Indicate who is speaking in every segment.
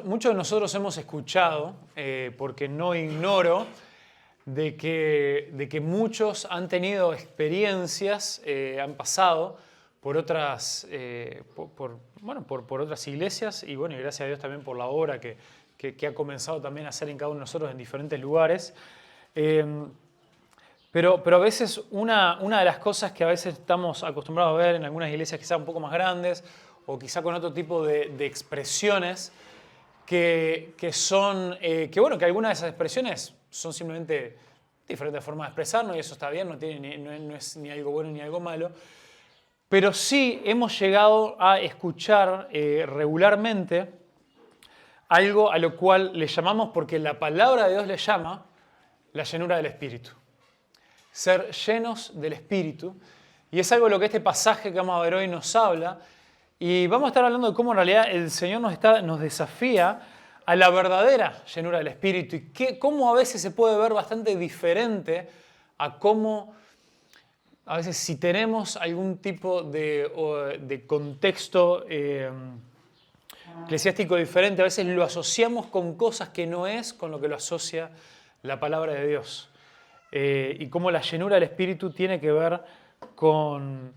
Speaker 1: muchos de nosotros hemos escuchado, porque no ignoro, de que muchos han tenido experiencias, han pasado por otras, por otras iglesias y bueno, y gracias a Dios también por la obra que ha comenzado también a hacer en cada uno de nosotros en diferentes lugares. Pero a veces una de las cosas que a veces estamos acostumbrados a ver en algunas iglesias quizá un poco más grandes o quizá con otro tipo de expresiones que algunas de esas expresiones son simplemente diferentes formas de expresarnos y eso está bien, no es ni algo bueno ni algo malo. Pero sí hemos llegado a escuchar regularmente algo a lo cual le llamamos, porque la palabra de Dios le llama, la llenura del Espíritu. Ser llenos del Espíritu. Y es algo de lo que este pasaje que vamos a ver hoy nos habla. Y vamos a estar hablando de cómo en realidad el Señor nos desafía a la verdadera llenura del Espíritu y cómo a veces se puede ver bastante diferente a cómo, a veces si tenemos algún tipo de contexto eclesiástico diferente, a veces lo asociamos con cosas que no es con lo que lo asocia la palabra de Dios. Y cómo la llenura del Espíritu tiene que ver con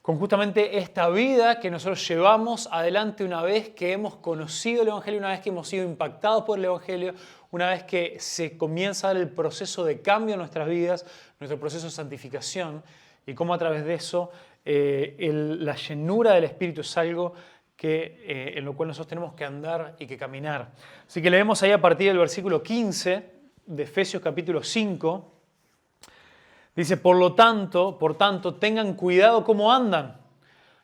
Speaker 1: justamente esta vida que nosotros llevamos adelante una vez que hemos conocido el Evangelio, una vez que hemos sido impactados por el Evangelio, una vez que se comienza a dar el proceso de cambio en nuestras vidas, nuestro proceso de santificación, y cómo a través de eso la llenura del Espíritu es algo en lo cual nosotros tenemos que andar y que caminar. Así que leemos ahí a partir del versículo 15 de Efesios capítulo 5. Dice, por tanto, tengan cuidado cómo andan,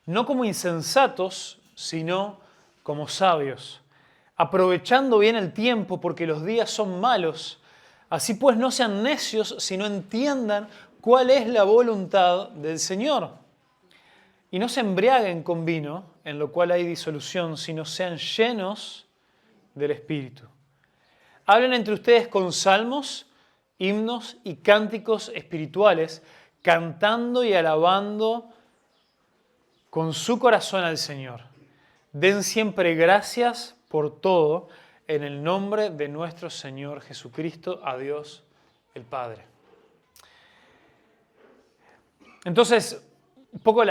Speaker 1: no como insensatos, sino como sabios, aprovechando bien el tiempo porque los días son malos. Así pues, no sean necios, sino entiendan cuál es la voluntad del Señor. Y no se embriaguen con vino, en lo cual hay disolución, sino sean llenos del Espíritu. Hablen entre ustedes con salmos, himnos y cánticos espirituales, cantando y alabando con su corazón al Señor. Den siempre gracias por todo en el nombre de nuestro Señor Jesucristo, a Dios el Padre. Entonces, un poco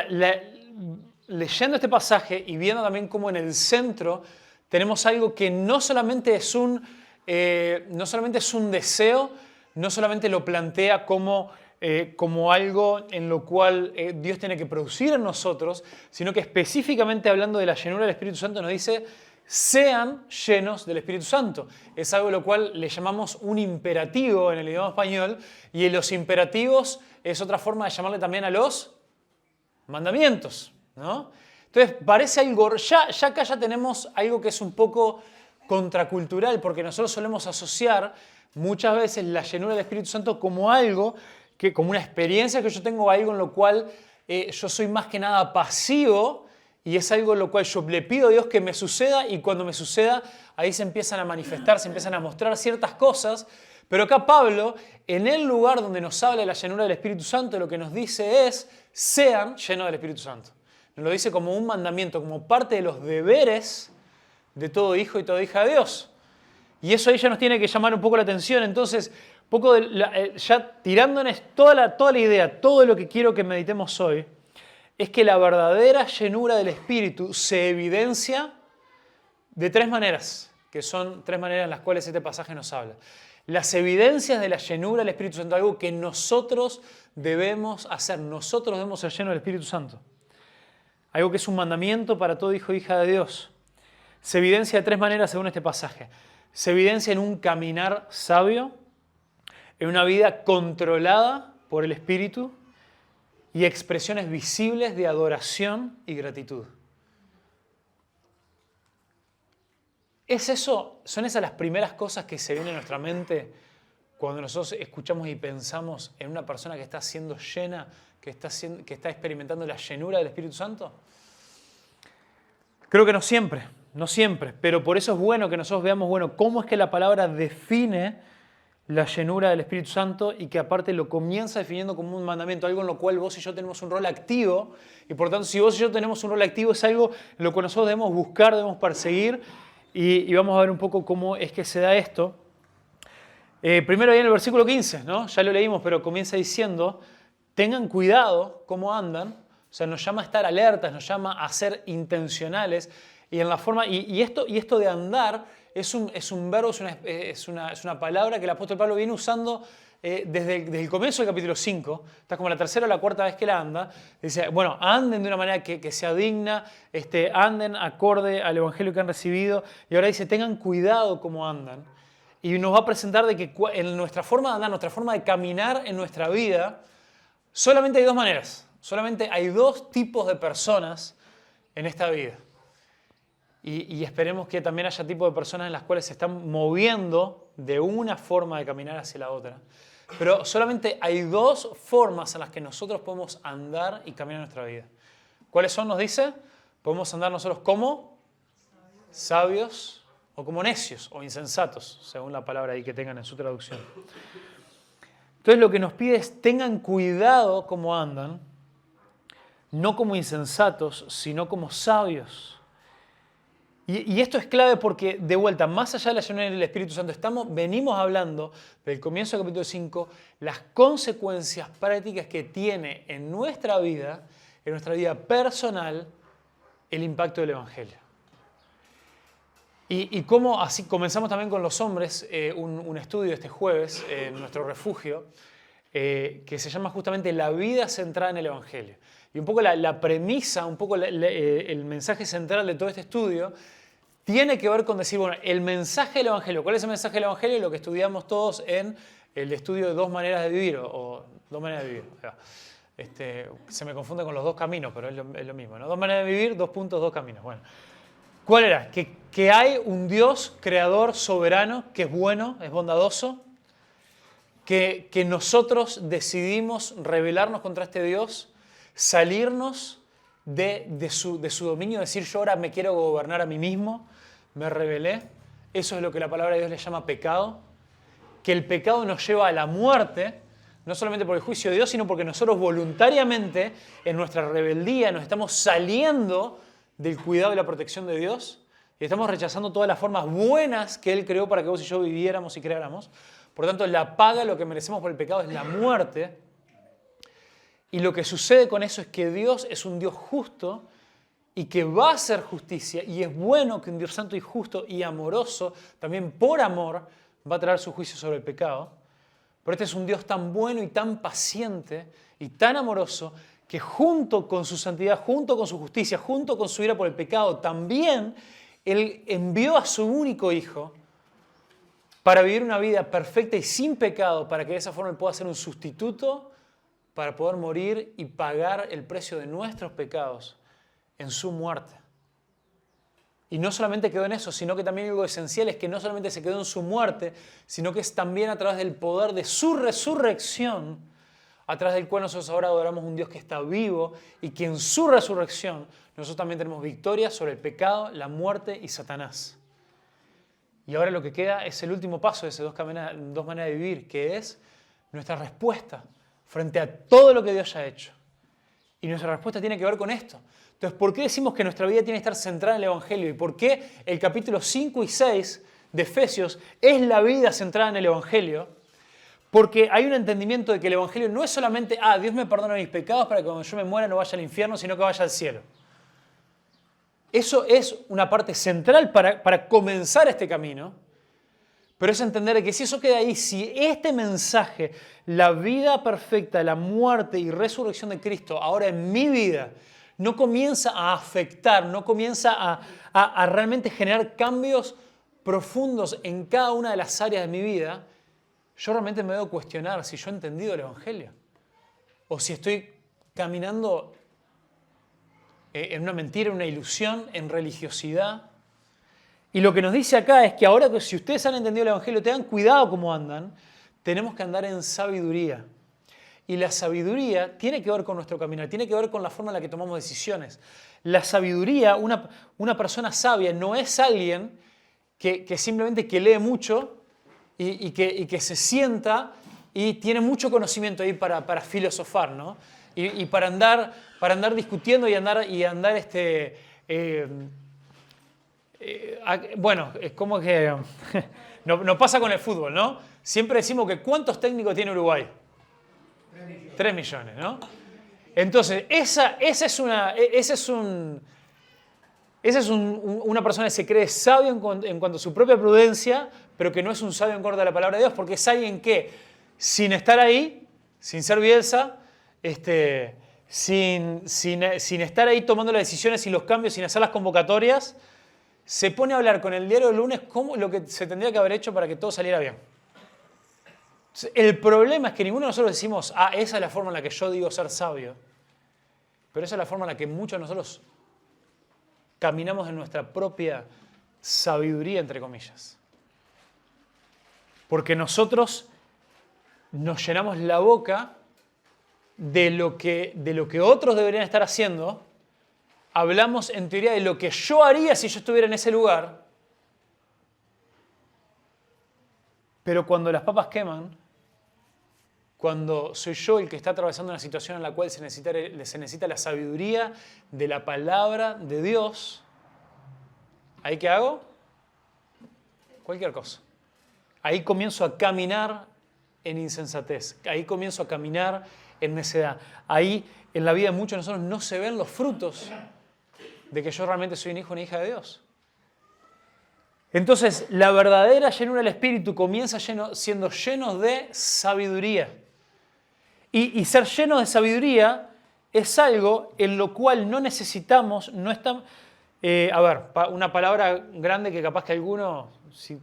Speaker 1: leyendo este pasaje y viendo también cómo en el centro tenemos algo que no solamente es un deseo, no solamente lo plantea como algo en lo cual Dios tiene que producir en nosotros, sino que específicamente hablando de la llenura del Espíritu Santo nos dice, sean llenos del Espíritu Santo. Es algo lo cual le llamamos un imperativo en el idioma español, y en los imperativos es otra forma de llamarle también a los mandamientos, ¿no? Entonces parece algo, ya acá ya tenemos algo que es un poco contracultural, porque nosotros solemos asociar muchas veces la llenura del Espíritu Santo como algo, como una experiencia que yo tengo, algo en lo cual yo soy más que nada pasivo y es algo en lo cual yo le pido a Dios que me suceda y cuando me suceda ahí se empiezan a manifestar, se empiezan a mostrar ciertas cosas. Pero acá Pablo, en el lugar donde nos habla de la llenura del Espíritu Santo, lo que nos dice es, sean llenos del Espíritu Santo. Nos lo dice como un mandamiento, como parte de los deberes de todo hijo y toda hija de Dios. Y eso ahí ya nos tiene que llamar un poco la atención. Entonces, ya tirándonos toda la idea, todo lo que quiero que meditemos hoy, es que la verdadera llenura del Espíritu se evidencia de tres maneras, que son tres maneras en las cuales este pasaje nos habla. Las evidencias de la llenura del Espíritu Santo, algo que nosotros debemos hacer, nosotros debemos ser llenos del Espíritu Santo. Algo que es un mandamiento para todo hijo e hija de Dios. Se evidencia de tres maneras según este pasaje. Se evidencia en un caminar sabio, en una vida controlada por el Espíritu y expresiones visibles de adoración y gratitud. ¿Son esas las primeras cosas que se vienen a nuestra mente cuando nosotros escuchamos y pensamos en una persona que está siendo llena, que está experimentando la llenura del Espíritu Santo? Creo que no siempre, pero por eso es bueno que nosotros veamos, cómo es que la palabra define la llenura del Espíritu Santo y que aparte lo comienza definiendo como un mandamiento, algo en lo cual vos y yo tenemos un rol activo, y por tanto si vos y yo tenemos un rol activo es algo en lo que nosotros debemos buscar, debemos perseguir, y vamos a ver un poco cómo es que se da esto. Primero ahí en el versículo 15, ¿no? Ya lo leímos, pero comienza diciendo, tengan cuidado cómo andan, o sea, nos llama a estar alertas, nos llama a ser intencionales, y en la forma, y esto de andar es un verbo, es una palabra que el apóstol Pablo viene usando desde el comienzo del capítulo 5, está como la tercera o la cuarta vez que la anda, dice, bueno, anden de una manera que sea digna, anden acorde al evangelio que han recibido, y ahora dice, tengan cuidado cómo andan. Y nos va a presentar de que en nuestra forma de andar, nuestra forma de caminar en nuestra vida, solamente hay dos maneras. Solamente hay dos tipos de personas en esta vida. Y esperemos que también haya tipos de personas en las cuales se están moviendo de una forma de caminar hacia la otra. Pero solamente hay dos formas en las que nosotros podemos andar y caminar en nuestra vida. ¿Cuáles son? Nos dice, podemos andar nosotros como sabios o como necios o insensatos, según la palabra ahí que tengan en su traducción. Entonces lo que nos pide es tengan cuidado cómo andan, no como insensatos, sino como sabios. Y esto es clave porque, de vuelta, más allá de la llenura del Espíritu Santo, venimos hablando del comienzo del capítulo 5, las consecuencias prácticas que tiene en nuestra vida personal, el impacto del Evangelio. Y cómo así comenzamos también con los hombres un estudio este jueves en nuestro refugio que se llama justamente La vida centrada en el Evangelio. Y un poco la premisa, un poco el mensaje central de todo este estudio tiene que ver con decir, bueno, el mensaje del Evangelio. ¿Cuál es el mensaje del Evangelio? Lo que estudiamos todos en el estudio de dos maneras de vivir o dos maneras de vivir. O sea, se me confunde con los dos caminos, pero es lo mismo, ¿no? Dos maneras de vivir, 2 puntos, 2 caminos. Bueno. ¿Cuál era? Que hay un Dios creador soberano que es bueno, es bondadoso, que nosotros decidimos rebelarnos contra este Dios, salirnos de su dominio, decir yo ahora me quiero gobernar a mí mismo, me rebelé. Eso es lo que la palabra de Dios le llama pecado, que el pecado nos lleva a la muerte, no solamente por el juicio de Dios, sino porque nosotros voluntariamente en nuestra rebeldía nos estamos saliendo del cuidado y la protección de Dios y estamos rechazando todas las formas buenas que Él creó para que vos y yo viviéramos y creáramos. Por lo tanto, la paga, lo que merecemos por el pecado es la muerte. Y lo que sucede con eso es que Dios es un Dios justo y que va a hacer justicia, y es bueno que un Dios santo y justo y amoroso, también por amor, va a traer su juicio sobre el pecado. Pero este es un Dios tan bueno y tan paciente y tan amoroso que junto con su santidad, junto con su justicia, junto con su ira por el pecado, también Él envió a su único Hijo para vivir una vida perfecta y sin pecado, para que de esa forma Él pueda ser un sustituto para poder morir y pagar el precio de nuestros pecados en su muerte. Y no solamente quedó en eso, sino que también algo esencial es que no solamente se quedó en su muerte, sino que es también a través del poder de su resurrección, a través del cual nosotros ahora adoramos un Dios que está vivo y que en su resurrección nosotros también tenemos victoria sobre el pecado, la muerte y Satanás. Y ahora lo que queda es el último paso de esas dos maneras de vivir, que es nuestra respuesta frente a todo lo que Dios ya ha hecho. Y nuestra respuesta tiene que ver con esto. Entonces, ¿por qué decimos que nuestra vida tiene que estar centrada en el Evangelio? ¿Y por qué el capítulo 5 y 6 de Efesios es la vida centrada en el Evangelio? Porque hay un entendimiento de que el Evangelio no es solamente, Dios me perdona mis pecados para que cuando yo me muera no vaya al infierno, sino que vaya al cielo. Eso es una parte central para comenzar este camino, pero es entender que si eso queda ahí, si este mensaje, la vida perfecta, la muerte y resurrección de Cristo, ahora en mi vida, no comienza a afectar, no comienza a realmente generar cambios profundos en cada una de las áreas de mi vida, yo realmente me debo cuestionar si yo he entendido el Evangelio o si estoy caminando en una mentira, en una ilusión, en religiosidad. Y lo que nos dice acá es que ahora que si ustedes han entendido el Evangelio, tengan cuidado cómo andan, tenemos que andar en sabiduría. Y la sabiduría tiene que ver con nuestro caminar, tiene que ver con la forma en la que tomamos decisiones. La sabiduría, una persona sabia no es alguien que simplemente que lee mucho y que se sienta y tiene mucho conocimiento ahí para filosofar, ¿no? Y para andar discutiendo y andar bueno, es como que nos pasa con el fútbol, ¿no? Siempre decimos que ¿cuántos técnicos tiene Uruguay? 3 millones, ¿no? Entonces, esa es una persona que se cree sabio en cuanto a su propia prudencia, pero que no es un sabio en contra de la palabra de Dios, porque es alguien que, sin estar ahí, sin ser Bielsa, sin estar ahí tomando las decisiones y los cambios, sin hacer las convocatorias, se pone a hablar con el diario del lunes como lo que se tendría que haber hecho para que todo saliera bien. El problema es que ninguno de nosotros decimos, esa es la forma en la que yo digo ser sabio, pero esa es la forma en la que muchos de nosotros caminamos en nuestra propia sabiduría, entre comillas. Porque nosotros nos llenamos la boca de lo que otros deberían estar haciendo, hablamos en teoría de lo que yo haría si yo estuviera en ese lugar, pero cuando las papas queman, cuando soy yo el que está atravesando una situación en la cual se necesita la sabiduría de la palabra de Dios, ¿ahí qué hago? Cualquier cosa. Ahí comienzo a caminar en insensatez. Ahí comienzo a caminar en necedad. Ahí en la vida de muchos de nosotros no se ven los frutos de que yo realmente soy un hijo o una hija de Dios. Entonces, la verdadera llenura del Espíritu comienza siendo llenos de sabiduría. Y ser llenos de sabiduría es algo en lo cual no necesitamos, una palabra grande que capaz que alguno, si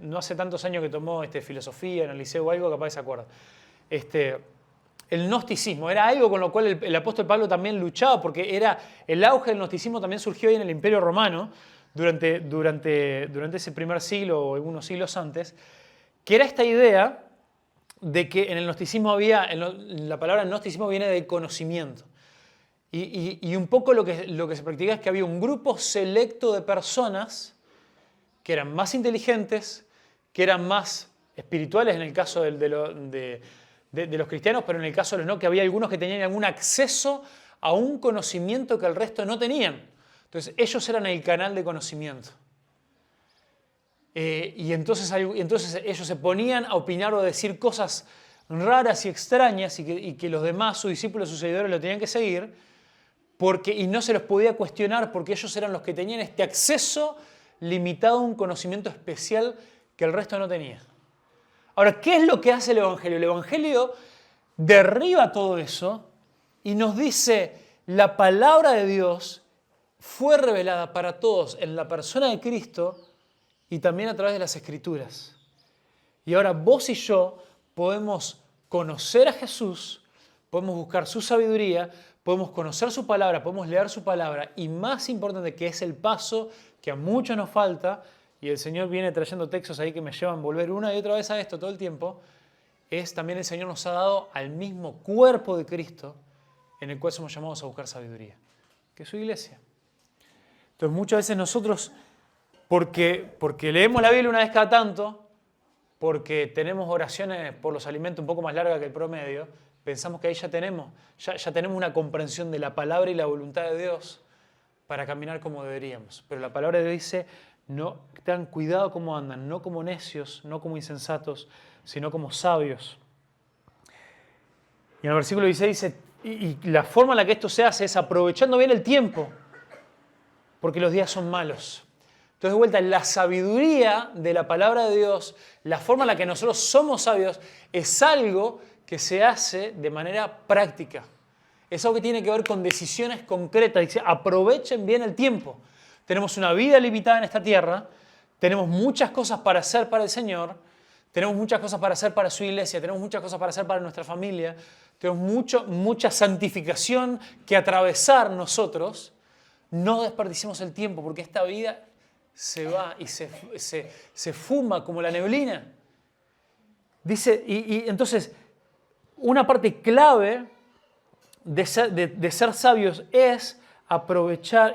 Speaker 1: no hace tantos años que tomó filosofía en el liceo o algo, capaz que se acuerda. El gnosticismo era algo con lo cual el apóstol Pablo también luchaba, porque el auge del gnosticismo también surgió ahí en el Imperio Romano durante ese primer siglo o algunos siglos antes, que era esta idea de que en el gnosticismo la palabra gnosticismo viene de conocimiento. Y un poco lo que se practica es que había un grupo selecto de personas que eran más inteligentes, que eran más espirituales en el caso de los cristianos, pero en el caso de los no, que había algunos que tenían algún acceso a un conocimiento que el resto no tenían. Entonces ellos eran el canal de conocimiento. Y entonces ellos se ponían a opinar o a decir cosas raras y extrañas y que los demás, sus discípulos, sus seguidores, lo tenían que seguir y no se los podía cuestionar porque ellos eran los que tenían este acceso limitado a un conocimiento especial que el resto no tenía. Ahora, ¿qué es lo que hace el Evangelio? El Evangelio derriba todo eso y nos dice, la palabra de Dios fue revelada para todos en la persona de Cristo y también a través de las Escrituras. Y ahora vos y yo podemos conocer a Jesús, podemos buscar su sabiduría, podemos conocer su palabra, podemos leer su palabra y más importante, que es el paso que a muchos nos falta, y el Señor viene trayendo textos ahí que me llevan a volver una y otra vez a esto todo el tiempo, es también el Señor nos ha dado al mismo cuerpo de Cristo en el cual somos llamados a buscar sabiduría, que es su iglesia. Entonces muchas veces nosotros, porque leemos la Biblia una vez cada tanto, porque tenemos oraciones por los alimentos un poco más largas que el promedio, pensamos que ahí ya tenemos una comprensión de la palabra y la voluntad de Dios para caminar como deberíamos. Pero la palabra de Dios dice, no, tengan cuidado cómo andan, no como necios, no como insensatos, sino como sabios. Y en el versículo 16 dice, y la forma en la que esto se hace es aprovechando bien el tiempo, porque los días son malos. Entonces, de vuelta, la sabiduría de la palabra de Dios, la forma en la que nosotros somos sabios, es algo que se hace de manera práctica. Es algo que tiene que ver con decisiones concretas. Dice, aprovechen bien el tiempo. Tenemos una vida limitada en esta tierra, tenemos muchas cosas para hacer para el Señor, tenemos muchas cosas para hacer para su iglesia, tenemos muchas cosas para hacer para nuestra familia, tenemos mucha santificación que atravesar nosotros. No desperdiciemos el tiempo porque esta vida se va y se fuma como la neblina. Dice, y entonces, una parte clave de ser sabios es aprovechar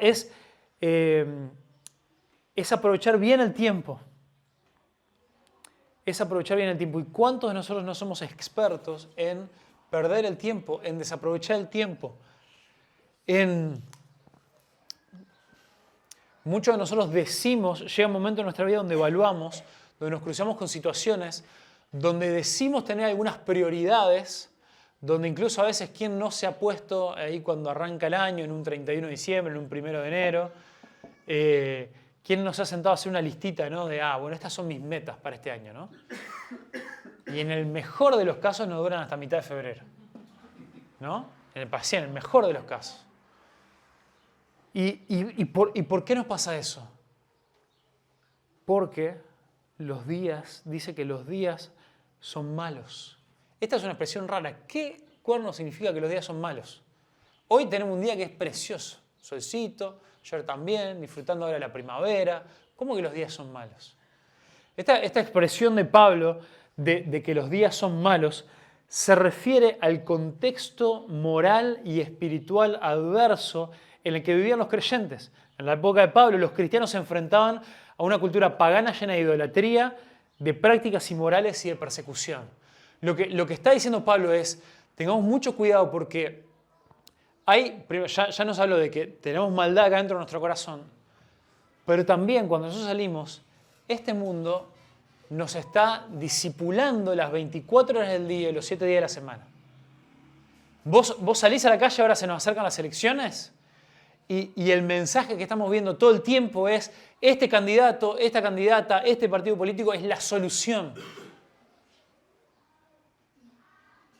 Speaker 1: bien el tiempo. Es aprovechar bien el tiempo. ¿Y cuántos de nosotros no somos expertos en perder el tiempo, en desaprovechar el tiempo? Muchos de nosotros decimos, llega un momento en nuestra vida donde evaluamos, donde nos cruzamos con situaciones, donde decimos tener algunas prioridades, donde incluso a veces quién no se ha puesto ahí cuando arranca el año, en un 31 de diciembre, en un 1 de enero, quién nos ha sentado a hacer una listita, ¿no? De, bueno, estas son mis metas para este año, ¿no? Y en el mejor de los casos no duran hasta mitad de febrero, ¿no? En el mejor de los casos. ¿Y por qué nos pasa eso? Porque dice que los días son malos. Esta es una expresión rara. ¿Qué cuerno significa que los días son malos? Hoy tenemos un día que es precioso, solcito, ayer también, disfrutando ahora de la primavera. ¿Cómo que los días son malos? Esta expresión de Pablo de que los días son malos se refiere al contexto moral y espiritual adverso en el que vivían los creyentes. En la época de Pablo, los cristianos se enfrentaban a una cultura pagana llena de idolatría, de prácticas inmorales y de persecución. Lo que está diciendo Pablo es, tengamos mucho cuidado porque ya nos habló de que tenemos maldad acá dentro de nuestro corazón, pero también cuando nosotros salimos, este mundo nos está discipulando las 24 horas del día y los 7 días de la semana. Vos salís a la calle, ahora se nos acercan las elecciones, y el mensaje que estamos viendo todo el tiempo es, este candidato, esta candidata, este partido político es la solución.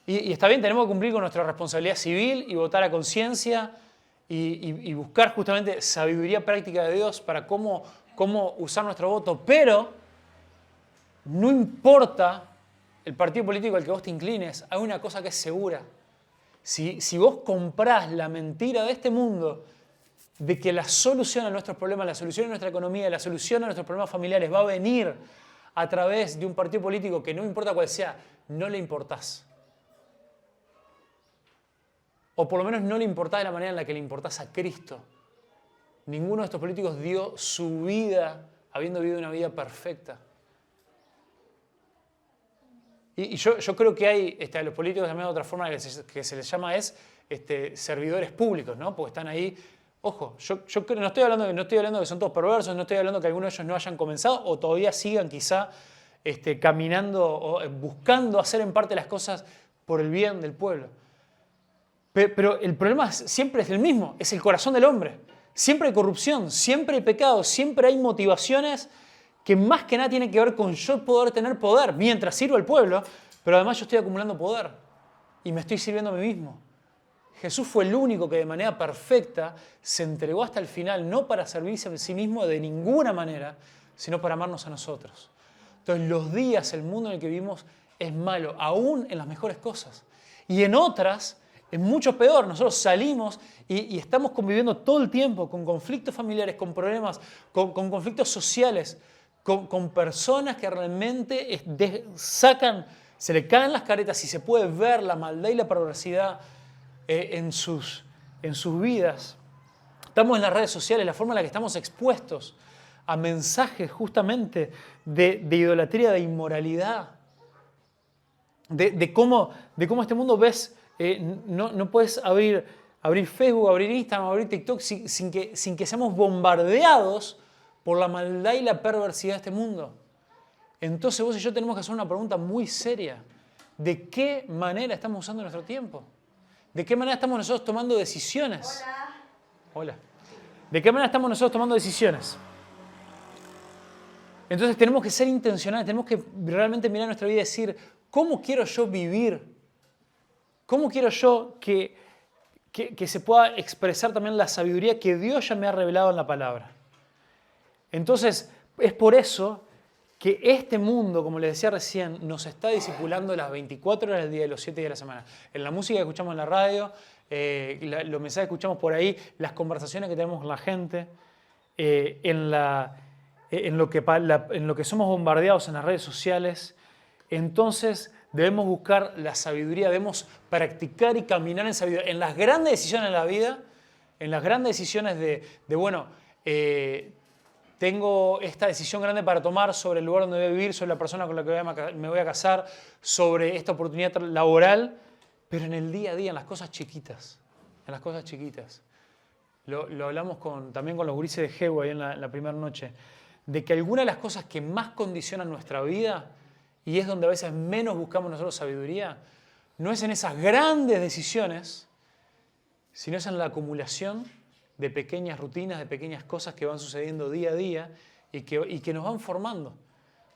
Speaker 1: Y está bien, tenemos que cumplir con nuestra responsabilidad civil y votar a conciencia y buscar justamente sabiduría práctica de Dios para cómo usar nuestro voto, pero no importa el partido político al que vos te inclines, hay una cosa que es segura. Si vos comprás la mentira de este mundo de que la solución a nuestros problemas, la solución a nuestra economía, la solución a nuestros problemas familiares va a venir a través de un partido político que no importa cuál sea, no le importás. O por lo menos no le importás de la manera en la que le importás a Cristo. Ninguno de estos políticos dio su vida habiendo vivido una vida perfecta. Y yo creo que hay, a los políticos también de otra forma que se les llama servidores públicos, ¿no? Porque están ahí. Ojo, yo no estoy hablando de que son todos perversos, no estoy hablando de que algunos de ellos no hayan comenzado o todavía sigan quizá caminando o buscando hacer en parte las cosas por el bien del pueblo. Pero el problema siempre es el mismo, es el corazón del hombre. Siempre hay corrupción, siempre hay pecado, siempre hay motivaciones que más que nada tienen que ver con yo poder tener poder mientras sirvo al pueblo, pero además yo estoy acumulando poder y me estoy sirviendo a mí mismo. Jesús fue el único que de manera perfecta se entregó hasta el final, no para servirse a sí mismo de ninguna manera, sino para amarnos a nosotros. Entonces los días, el mundo en el que vivimos es malo, aún en las mejores cosas. Y en otras es mucho peor. Nosotros salimos y estamos conviviendo todo el tiempo con conflictos familiares, con problemas, con conflictos sociales, con personas que realmente se le caen las caretas y se puede ver la maldad y la perversidad en sus vidas. Estamos en las redes sociales, la forma en la que estamos expuestos a mensajes justamente de idolatría, de inmoralidad, de cómo este mundo ves, no puedes abrir Facebook, abrir Instagram, abrir TikTok sin que seamos bombardeados por la maldad y la perversidad de este mundo. Entonces vos y yo tenemos que hacer una pregunta muy seria. ¿De qué manera estamos usando nuestro tiempo? ¿De qué manera estamos nosotros tomando decisiones? Hola. ¿De qué manera estamos nosotros tomando decisiones? Entonces tenemos que ser intencionales, tenemos que realmente mirar nuestra vida y decir, ¿cómo quiero yo vivir? ¿Cómo quiero yo que se pueda expresar también la sabiduría que Dios ya me ha revelado en la palabra? Entonces, es por eso que este mundo, como les decía recién, nos está discipulando las 24 horas del día y los 7 días de la semana. En la música que escuchamos en la radio, los mensajes que escuchamos por ahí, las conversaciones que tenemos con la gente, en lo que somos bombardeados en las redes sociales. Entonces debemos buscar la sabiduría, debemos practicar y caminar en sabiduría. En las grandes decisiones de la vida, en las grandes decisiones tengo esta decisión grande para tomar sobre el lugar donde voy a vivir, sobre la persona con la que me voy a casar, sobre esta oportunidad laboral, pero en el día a día, en las cosas chiquitas. lo hablamos también con los gurises de Jehu ahí en la primera noche, de que algunas de las cosas que más condicionan nuestra vida, y es donde a veces menos buscamos nosotros sabiduría, no es en esas grandes decisiones, sino es en la acumulación de pequeñas rutinas, de pequeñas cosas que van sucediendo día a día y que nos van formando.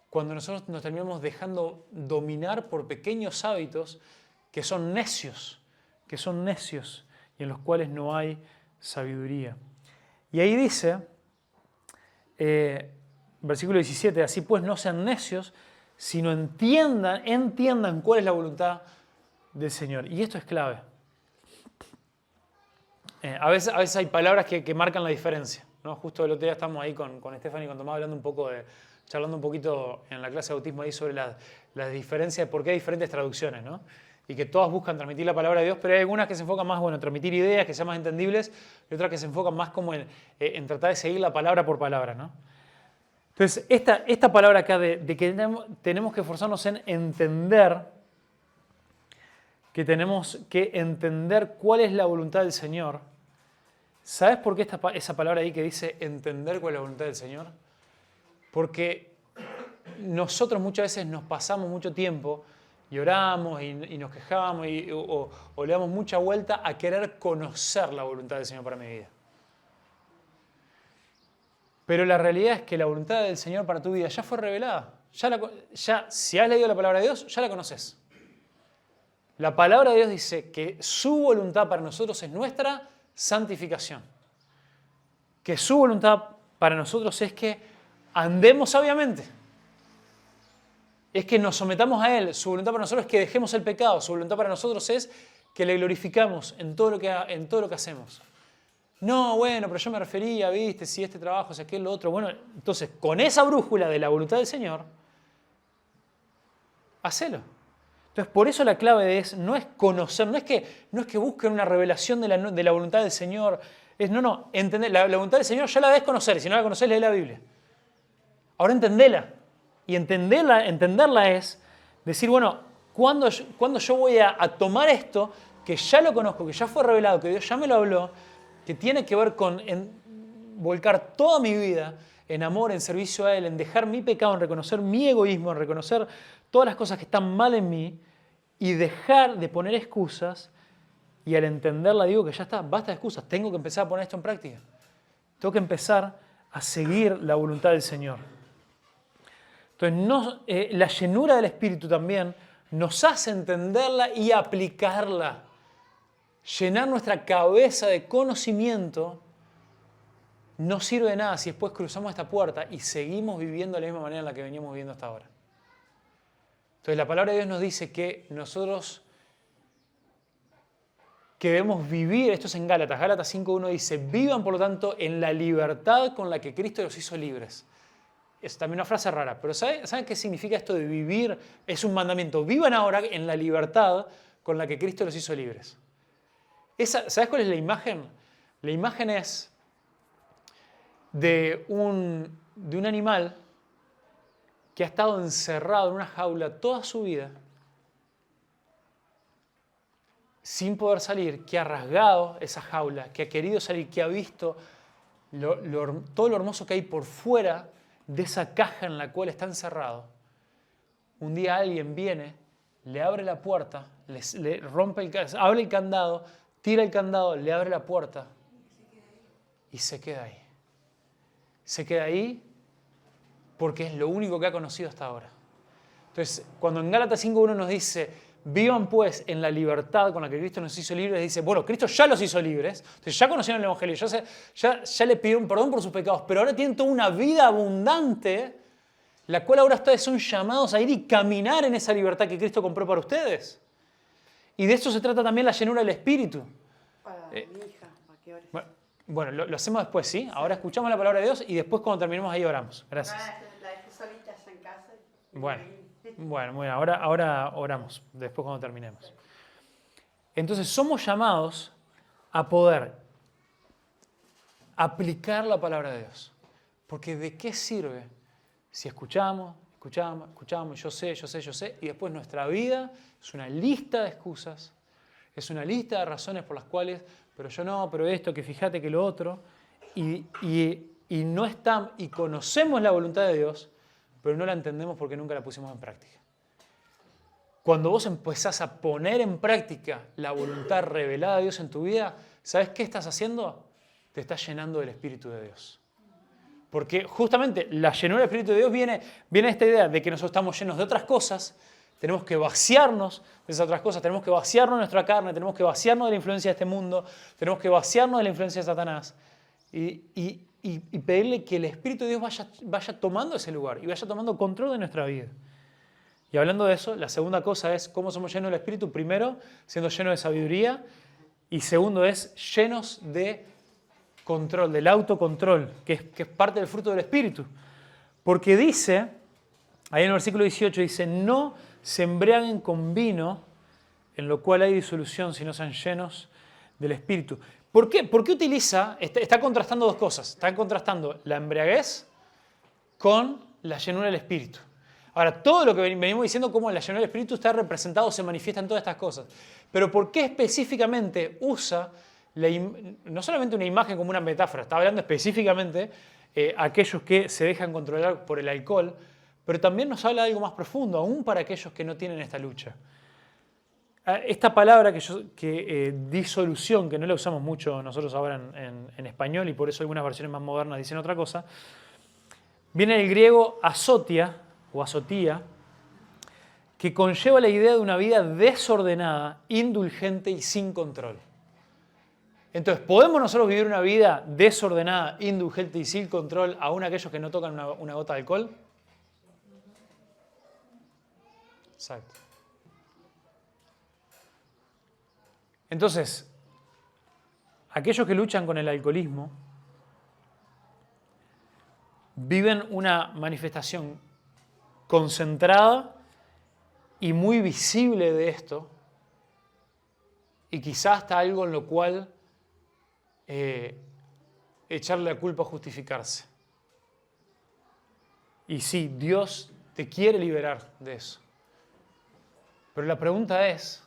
Speaker 1: Cuando nosotros nos terminamos dejando dominar por pequeños hábitos que son necios y en los cuales no hay sabiduría. Y ahí dice, versículo 17, así pues no sean necios, sino entiendan cuál es la voluntad del Señor. Y esto es clave. A veces hay palabras que marcan la diferencia, ¿no? Justo el otro día estamos ahí con Stephanie, con Tomás, charlando un poquito en la clase de autismo ahí sobre la diferencia de por qué hay diferentes traducciones, ¿no? Y que todas buscan transmitir la palabra de Dios, pero hay algunas que se enfocan más, en transmitir ideas, que sean más entendibles, y otras que se enfocan más como en tratar de seguir la palabra por palabra, ¿no? Entonces, esta palabra acá de que tenemos que esforzarnos en entender, que tenemos que entender cuál es la voluntad del Señor. ¿Sabes por qué esa palabra ahí que dice entender cuál es la voluntad del Señor? Porque nosotros muchas veces nos pasamos mucho tiempo y oramos y nos quejamos o le damos mucha vuelta a querer conocer la voluntad del Señor para mi vida. Pero la realidad es que la voluntad del Señor para tu vida ya fue revelada. Si has leído la palabra de Dios, ya la conoces. La palabra de Dios dice que su voluntad para nosotros es nuestra santificación. Que su voluntad para nosotros es que andemos sabiamente. Es que nos sometamos a Él. Su voluntad para nosotros es que dejemos el pecado. Su voluntad para nosotros es que le glorificamos en todo lo que hacemos. No, bueno, pero yo me refería, viste, si este trabajo, si aquel, lo otro. Bueno, entonces, con esa brújula de la voluntad del Señor, hacelo. Entonces, por eso la clave no es conocer, no es que busquen una revelación de la voluntad del Señor. Entender. La voluntad del Señor ya la debes conocer, y si no la conoces, lee la Biblia. Ahora entendela. Y entenderla es decir, bueno, ¿cuándo yo voy a tomar esto, que ya lo conozco, que ya fue revelado, que Dios ya me lo habló, que tiene que ver con volcar toda mi vida en amor, en servicio a Él, en dejar mi pecado, en reconocer mi egoísmo, en reconocer todas las cosas que están mal en mí y dejar de poner excusas, y al entenderla digo que ya está, basta de excusas, tengo que empezar a poner esto en práctica. Tengo que empezar a seguir la voluntad del Señor. Entonces, la llenura del Espíritu también nos hace entenderla y aplicarla. Llenar nuestra cabeza de conocimiento no sirve de nada si después cruzamos esta puerta y seguimos viviendo de la misma manera en la que veníamos viviendo hasta ahora. Entonces, la palabra de Dios nos dice que nosotros que debemos vivir, esto es en Gálatas 5:1 dice, vivan por lo tanto en la libertad con la que Cristo los hizo libres. Es también una frase rara, pero ¿saben qué significa esto de vivir? Es un mandamiento. Vivan ahora en la libertad con la que Cristo los hizo libres. ¿Sabes cuál es la imagen? La imagen es de un animal que ha estado encerrado en una jaula toda su vida, sin poder salir, que ha rasgado esa jaula, que ha querido salir, que ha visto todo lo hermoso que hay por fuera de esa caja en la cual está encerrado. Un día alguien viene, le abre la puerta, abre el candado, tira el candado, le abre la puerta y se queda ahí. Se queda ahí porque es lo único que ha conocido hasta ahora. Entonces, cuando en Gálatas 5:1 nos dice, vivan pues en la libertad con la que Cristo nos hizo libres, dice, bueno, Cristo ya los hizo libres, entonces ya conocieron el Evangelio, ya le pidieron perdón por sus pecados, pero ahora tienen toda una vida abundante, la cual ahora ustedes son llamados a ir y caminar en esa libertad que Cristo compró para ustedes. Y de eso se trata también la llenura del Espíritu.
Speaker 2: Para mi hija, ¿a qué hora?
Speaker 1: Bueno, lo hacemos después, ¿sí? Ahora escuchamos la palabra de Dios y después cuando terminemos ahí oramos. Gracias.
Speaker 2: La dejé solita allá en casa.
Speaker 1: Bueno, ahora oramos, después cuando terminemos. Entonces somos llamados a poder aplicar la palabra de Dios. Porque ¿de qué sirve si escuchamos, yo sé, y después nuestra vida es una lista de excusas Es una lista de razones por las cuales, pero yo no, pero esto, que fíjate que lo otro. Y no está, y conocemos la voluntad de Dios, pero no la entendemos porque nunca la pusimos en práctica. Cuando vos empezás a poner en práctica la voluntad revelada de Dios en tu vida, ¿sabes qué estás haciendo? Te estás llenando del Espíritu de Dios. Porque justamente la llenura del Espíritu de Dios viene esta idea de que nosotros estamos llenos de otras cosas, tenemos que vaciarnos de esas otras cosas, tenemos que vaciarnos de nuestra carne, tenemos que vaciarnos de la influencia de este mundo, tenemos que vaciarnos de la influencia de Satanás y pedirle que el Espíritu de Dios vaya tomando ese lugar y vaya tomando control de nuestra vida. Y hablando de eso, la segunda cosa es cómo somos llenos del Espíritu. Primero, siendo llenos de sabiduría. Y segundo es llenos de control, del autocontrol, que es parte del fruto del Espíritu. Porque dice, ahí en el versículo 18, dice, no se embriaguen con vino, en lo cual hay disolución, sino sean llenos del Espíritu. ¿Por qué? Porque utiliza, está contrastando dos cosas. Está contrastando la embriaguez con la llenura del Espíritu. Ahora, todo lo que venimos diciendo, cómo la llenura del Espíritu está representado, se manifiesta en todas estas cosas. Pero ¿por qué específicamente usa no solamente una imagen como una metáfora? Está hablando específicamente a aquellos que se dejan controlar por el alcohol, pero también nos habla de algo más profundo, aún para aquellos que no tienen esta lucha. Esta palabra disolución, que no la usamos mucho nosotros ahora en español y por eso algunas versiones más modernas dicen otra cosa, viene del griego azotia, o azotía, que conlleva la idea de una vida desordenada, indulgente y sin control. Entonces, ¿podemos nosotros vivir una vida desordenada, indulgente y sin control aún aquellos que no tocan una gota de alcohol? Exacto. Entonces, aquellos que luchan con el alcoholismo viven una manifestación concentrada y muy visible de esto, y quizás hasta algo en lo cual echarle la culpa a justificarse. Y sí, Dios te quiere liberar de eso. Pero la pregunta es,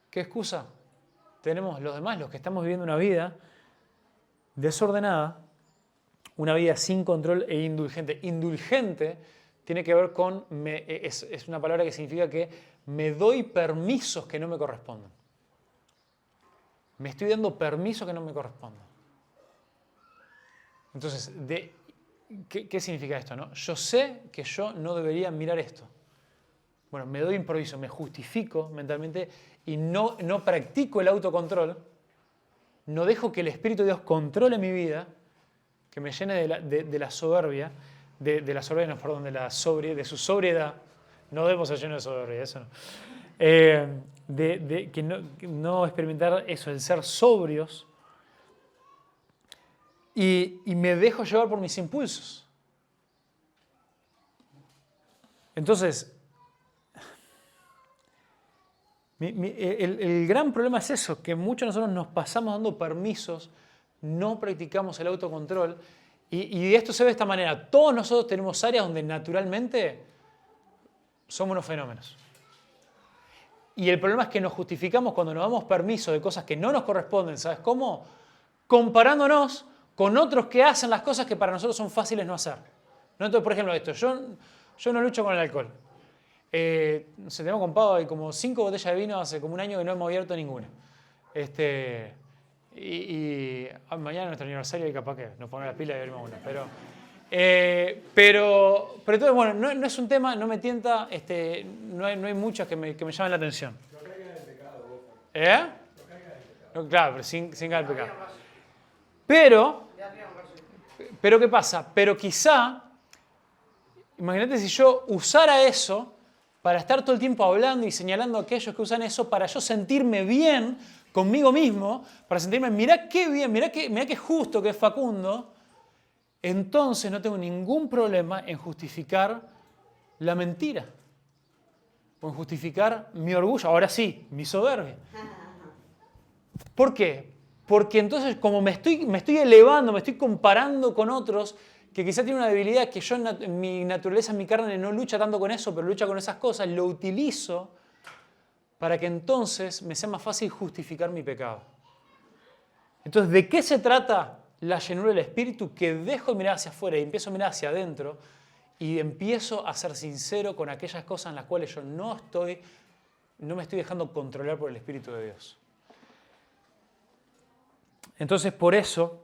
Speaker 1: ¿qué excusa tenemos los demás, los que estamos viviendo una vida desordenada, una vida sin control e indulgente? Indulgente tiene que ver con, es una palabra que significa que me doy permisos que no me corresponden. Me estoy dando permisos que no me corresponden. Entonces, ¿qué significa esto, no? Yo sé que yo no debería mirar esto. Bueno, me doy improviso, me justifico mentalmente y no practico el autocontrol. No dejo que el Espíritu de Dios controle mi vida, que me llene de la soberbia, de su sobriedad. No debemos ser llenos de soberbia, eso no. Que no experimentar eso, el ser sobrios, y me dejo llevar por mis impulsos. Entonces, el gran problema es eso, que muchos de nosotros nos pasamos dando permisos, no practicamos el autocontrol, y esto se ve de esta manera. Todos nosotros tenemos áreas donde naturalmente somos unos fenómenos. Y el problema es que nos justificamos cuando nos damos permiso de cosas que no nos corresponden. ¿Sabes cómo? Comparándonos con otros que hacen las cosas que para nosotros son fáciles no hacer. ¿No? Entonces, por ejemplo, esto. Yo no lucho con el alcohol. Tenemos con Pau, hay como 5 botellas de vino, hace como un año que no hemos abierto ninguna. Mañana es nuestro aniversario y capaz que nos ponemos las pilas y abrimos una. Pero entonces, bueno, no es un tema, no me tienta, no hay muchas que me llamen la atención.
Speaker 3: No caigan en el pecado, vos.
Speaker 1: No, claro, pero sin caer en pecado. Pero, ¿qué pasa? Pero quizá, imagínate si yo usara eso para estar todo el tiempo hablando y señalando a aquellos que usan eso para yo sentirme bien conmigo mismo, para sentirme, mirá qué bien, mirá qué justo que es Facundo, entonces no tengo ningún problema en justificar la mentira o en justificar mi orgullo, ahora sí, mi soberbia. ¿Por qué? Porque entonces como me estoy elevando, me estoy comparando con otros que quizá tienen una debilidad que yo en mi naturaleza, en mi carne no lucha tanto con eso, pero lucha con esas cosas, lo utilizo para que entonces me sea más fácil justificar mi pecado. Entonces, ¿de qué se trata la llenura del Espíritu? Que dejo de mirar hacia afuera y empiezo a mirar hacia adentro y empiezo a ser sincero con aquellas cosas en las cuales yo no me estoy dejando controlar por el Espíritu de Dios. Entonces, por eso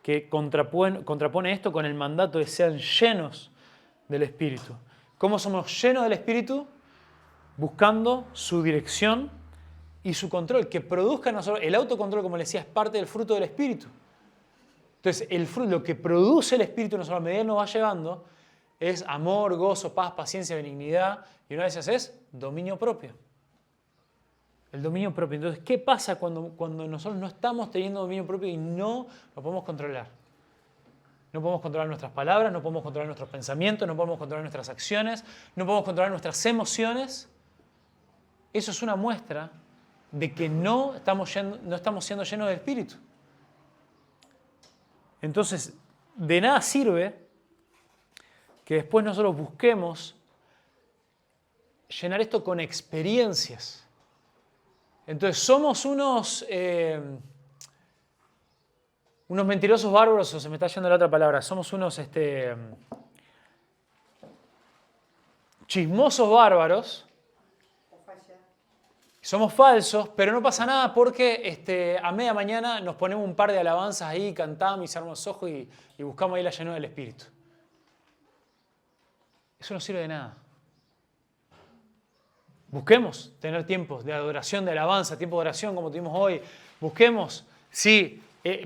Speaker 1: que contrapone esto con el mandato de sean llenos del Espíritu. ¿Cómo somos llenos del Espíritu? Buscando su dirección y su control, que produzca en nosotros. El autocontrol, como les decía, es parte del fruto del Espíritu. Entonces, lo que produce el Espíritu en nosotros a medida que nos va llevando es amor, gozo, paz, paciencia, benignidad, y una de esas es dominio propio. El dominio propio. Entonces, ¿qué pasa cuando nosotros no estamos teniendo dominio propio y no lo podemos controlar? No podemos controlar nuestras palabras, no podemos controlar nuestros pensamientos, no podemos controlar nuestras acciones, no podemos controlar nuestras emociones. Eso es una muestra de que no estamos siendo llenos del Espíritu. Entonces, de nada sirve que después nosotros busquemos llenar esto con experiencias. Entonces, somos unos mentirosos bárbaros, o se me está yendo la otra palabra, somos unos chismosos bárbaros. Somos falsos, pero no pasa nada porque a media mañana nos ponemos un par de alabanzas ahí, cantamos y cerramos los ojos y buscamos ahí la llenura del Espíritu. Eso no sirve de nada. Busquemos tener tiempos de adoración, de alabanza, tiempo de oración como tuvimos hoy. Busquemos, sí,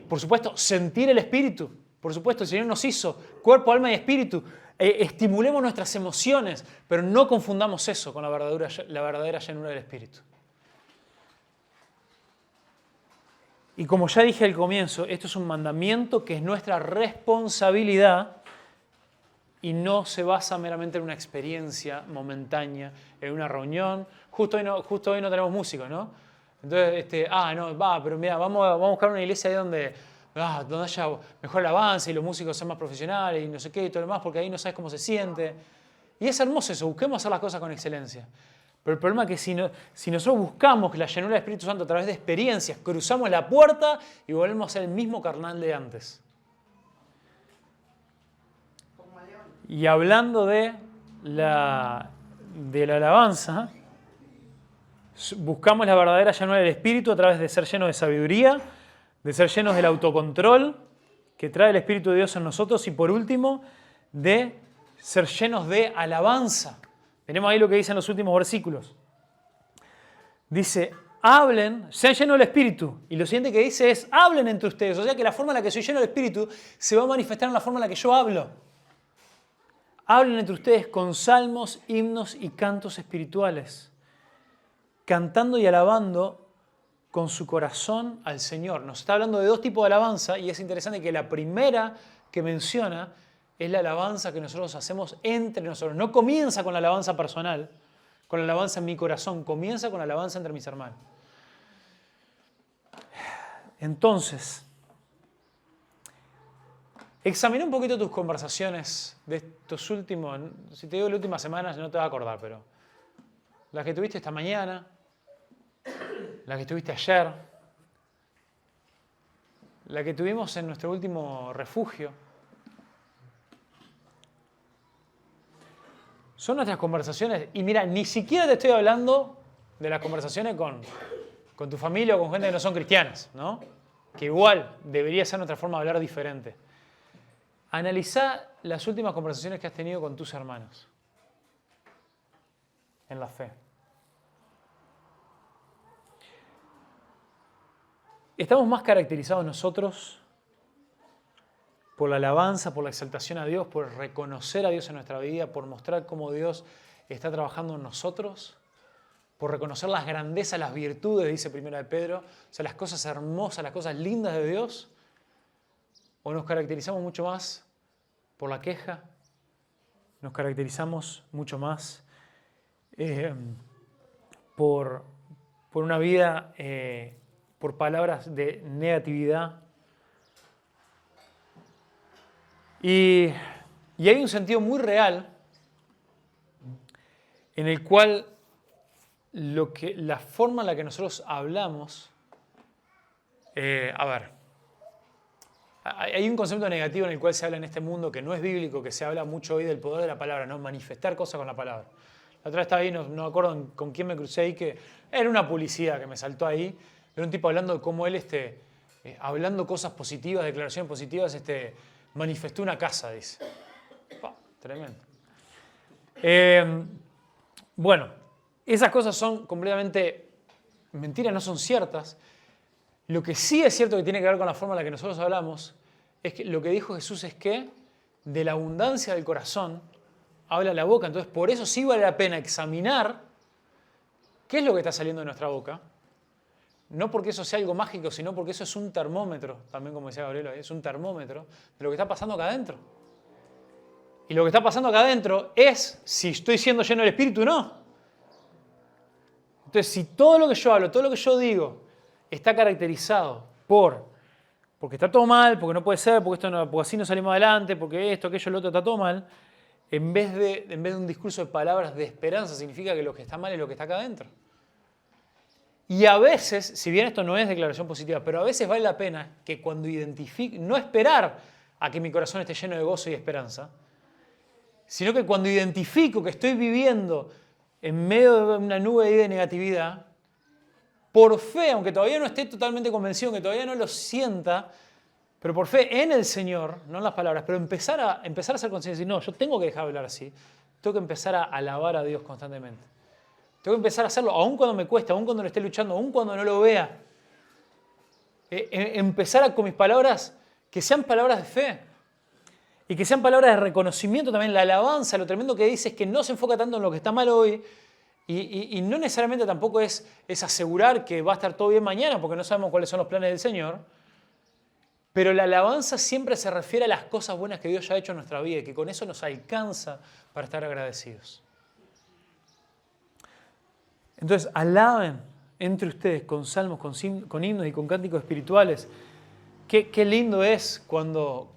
Speaker 1: por supuesto, sentir el Espíritu. Por supuesto, el Señor nos hizo cuerpo, alma y espíritu. Estimulemos nuestras emociones, pero no confundamos eso con la verdadera llenura del Espíritu. Y como ya dije al comienzo, esto es un mandamiento que es nuestra responsabilidad y no se basa meramente en una experiencia momentánea, en una reunión. Justo hoy no tenemos músicos, ¿no? Entonces, pero mira, vamos a buscar una iglesia ahí donde haya mejor alabanza y los músicos sean más profesionales y no sé qué y todo lo demás, porque ahí no sabes cómo se siente. Y es hermoso eso, busquemos hacer las cosas con excelencia. Pero el problema es que si nosotros buscamos la llenura del Espíritu Santo a través de experiencias, cruzamos la puerta y volvemos a ser el mismo carnal de antes. Y hablando de la alabanza, buscamos la verdadera llenura del Espíritu a través de ser llenos de sabiduría, de ser llenos del autocontrol que trae el Espíritu de Dios en nosotros y por último, de ser llenos de alabanza. Tenemos ahí lo que dicen los últimos versículos. Dice, hablen, sean llenos del Espíritu. Y lo siguiente que dice es, hablen entre ustedes. O sea que la forma en la que soy lleno del Espíritu se va a manifestar en la forma en la que yo hablo. Hablen entre ustedes con salmos, himnos y cantos espirituales, cantando y alabando con su corazón al Señor. Nos está hablando de dos tipos de alabanza y es interesante que la primera que menciona es la alabanza que nosotros hacemos entre nosotros. No comienza con la alabanza personal, con la alabanza en mi corazón, comienza con la alabanza entre mis hermanos. Entonces, examina un poquito tus conversaciones de estos últimos, si te digo las últimas semanas no te vas a acordar, pero las que tuviste esta mañana, las que tuviste ayer, la que tuvimos en nuestro último refugio. Son nuestras conversaciones. Y mira, ni siquiera te estoy hablando de las conversaciones con tu familia o con gente que no son cristianas, ¿no? Que igual debería ser nuestra forma de hablar diferente. Analizá las últimas conversaciones que has tenido con tus hermanos en la fe. ¿Estamos más caracterizados nosotros por la alabanza, por la exaltación a Dios, por reconocer a Dios en nuestra vida, por mostrar cómo Dios está trabajando en nosotros, por reconocer las grandezas, las virtudes, dice 1 de Pedro, o sea, las cosas hermosas, las cosas lindas de Dios? ¿O nos caracterizamos mucho más por la queja? ¿Nos caracterizamos mucho más por una vida, por palabras de negatividad? Y hay un sentido muy real en el cual la forma en la que nosotros hablamos, hay un concepto negativo en el cual se habla en este mundo que no es bíblico, que se habla mucho hoy del poder de la palabra, ¿no? Manifestar cosas con la palabra. La otra vez estaba ahí, no me acuerdo con quién me crucé ahí, que era una publicidad que me saltó ahí, era un tipo hablando de cómo él, hablando cosas positivas, declaraciones positivas, manifestó una casa, dice. Tremendo. Bueno, esas cosas son completamente mentiras, no son ciertas. Lo que sí es cierto que tiene que ver con la forma en la que nosotros hablamos es que lo que dijo Jesús es que de la abundancia del corazón habla la boca. Entonces, por eso sí vale la pena examinar qué es lo que está saliendo de nuestra boca. No porque eso sea algo mágico, sino porque eso es un termómetro, también como decía Gabriel, es un termómetro de lo que está pasando acá adentro. Y lo que está pasando acá adentro es si estoy siendo lleno del Espíritu o no. Entonces, si todo lo que yo hablo, todo lo que yo digo, está caracterizado porque está todo mal, porque no puede ser, porque así no salimos adelante, porque esto, aquello, lo otro está todo mal, en vez de un discurso de palabras de esperanza, significa que lo que está mal es lo que está acá adentro. Y a veces, si bien esto no es declaración positiva, pero a veces vale la pena que cuando identifique, no esperar a que mi corazón esté lleno de gozo y esperanza, sino que cuando identifico que estoy viviendo en medio de una nube de negatividad, por fe, aunque todavía no esté totalmente convencido, que todavía no lo sienta, pero por fe en el Señor, no en las palabras, pero empezar a ser consciente y decir, no, yo tengo que dejar de hablar así, tengo que empezar a alabar a Dios constantemente. Tengo que empezar a hacerlo, aun cuando me cueste, aun cuando lo esté luchando, aun cuando no lo vea. Empezar con mis palabras, que sean palabras de fe. Y que sean palabras de reconocimiento también, la alabanza, lo tremendo que dice es que no se enfoca tanto en lo que está mal hoy, y no necesariamente tampoco es asegurar que va a estar todo bien mañana, porque no sabemos cuáles son los planes del Señor. Pero la alabanza siempre se refiere a las cosas buenas que Dios ya ha hecho en nuestra vida y que con eso nos alcanza para estar agradecidos. Entonces, alaben entre ustedes con salmos, con himnos y con cánticos espirituales. Qué lindo es cuando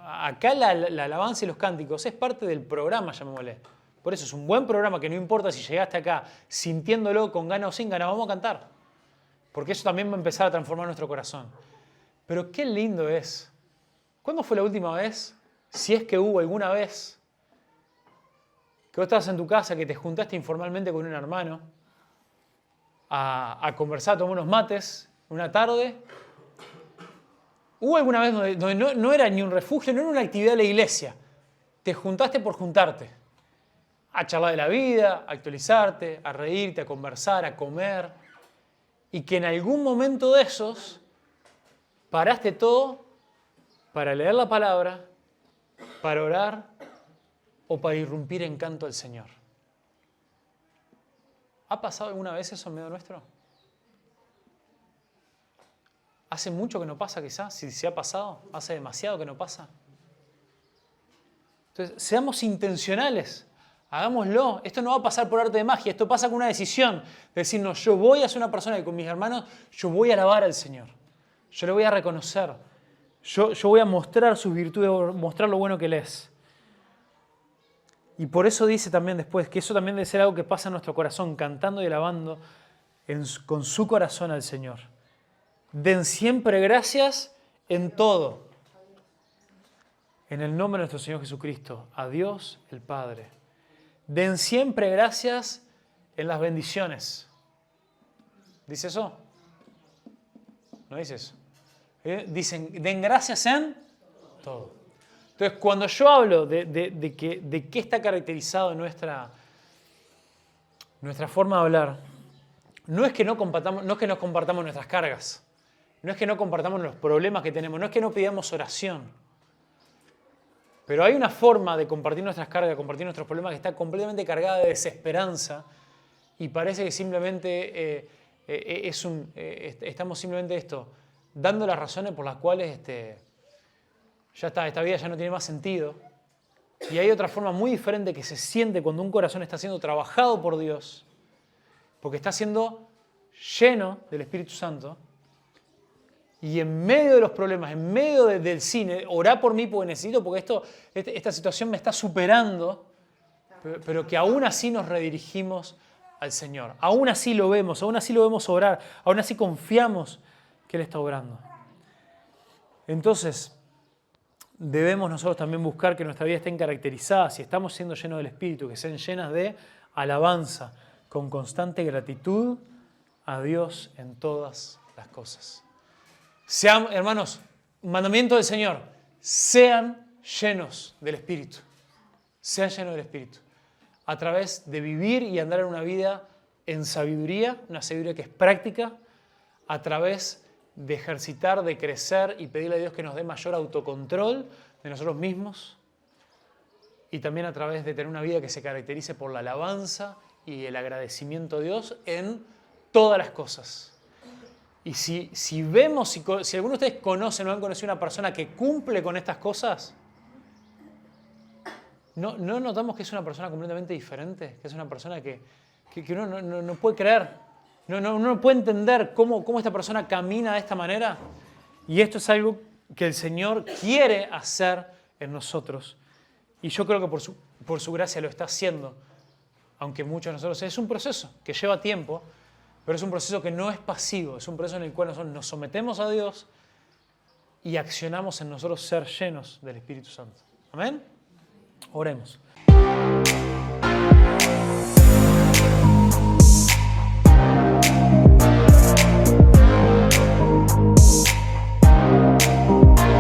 Speaker 1: acá la alabanza y los cánticos es parte del programa, llamémosle. Por eso es un buen programa que no importa si llegaste acá sintiéndolo con ganas o sin ganas, vamos a cantar. Porque eso también va a empezar a transformar nuestro corazón. Pero qué lindo es. ¿Cuándo fue la última vez, si es que hubo alguna vez, que vos estabas en tu casa, que te juntaste informalmente con un hermano a conversar, a tomar unos mates una tarde? ¿Hubo alguna vez donde no era ni un refugio, no era una actividad de la iglesia? Te juntaste por juntarte. A charlar de la vida, a actualizarte, a reírte, a conversar, a comer. Y que en algún momento de esos paraste todo para leer la palabra, para orar o para irrumpir en canto al Señor. ¿Ha pasado alguna vez eso en medio nuestro? ¿Hace mucho que no pasa quizás? Si se ha pasado, ¿hace demasiado que no pasa? Entonces, seamos intencionales. Hagámoslo. Esto no va a pasar por arte de magia. Esto pasa con una decisión. De decir, no, yo voy a ser una persona que con mis hermanos, yo voy a alabar al Señor. Yo le voy a reconocer. Yo voy a mostrar sus virtudes, mostrar lo bueno que Él es. Y por eso dice también después que eso también debe ser algo que pasa en nuestro corazón, cantando y alabando con su corazón al Señor. Den siempre gracias en todo. En el nombre de nuestro Señor Jesucristo, a Dios el Padre. Den siempre gracias en las bendiciones. ¿Dice eso? ¿No dice eso? Dicen, den gracias en todo. Entonces, cuando yo hablo de qué está caracterizado nuestra forma de hablar, no es que nos compartamos nuestras cargas, no es que no compartamos los problemas que tenemos, no es que no pidamos oración. Pero hay una forma de compartir nuestras cargas, de compartir nuestros problemas que está completamente cargada de desesperanza y parece que simplemente estamos simplemente dando las razones por las cuales ya está, esta vida ya no tiene más sentido. Y hay otra forma muy diferente que se siente cuando un corazón está siendo trabajado por Dios, porque está siendo lleno del Espíritu Santo. Y en medio de los problemas, en medio del cine, orá por mí porque necesito, porque esta situación me está superando, pero que aún así nos redirigimos al Señor. Aún así lo vemos obrar, aún así confiamos que Él está obrando. Entonces, debemos nosotros también buscar que nuestra vida esté caracterizada, si estamos siendo llenos del Espíritu, que sean llenas de alabanza, con constante gratitud a Dios en todas las cosas. Sean, hermanos, mandamiento del Señor, sean llenos del Espíritu. Sean llenos del Espíritu. A través de vivir y andar en una vida en sabiduría, una sabiduría que es práctica, a través de ejercitar, de crecer y pedirle a Dios que nos dé mayor autocontrol de nosotros mismos, y también a través de tener una vida que se caracterice por la alabanza y el agradecimiento a Dios en todas las cosas. Y si vemos, si alguno de ustedes conocen o han conocido una persona que cumple con estas cosas, ¿no notamos que es una persona completamente diferente? Que es una persona que uno no puede creer. Uno no puede entender cómo esta persona camina de esta manera. Y esto es algo que el Señor quiere hacer en nosotros. Y yo creo que por su gracia lo está haciendo. Aunque muchos de nosotros... Es un proceso que lleva tiempo, pero es un proceso que no es pasivo. Es un proceso en el cual nosotros nos sometemos a Dios y accionamos en nosotros ser llenos del Espíritu Santo. Amén. Oremos.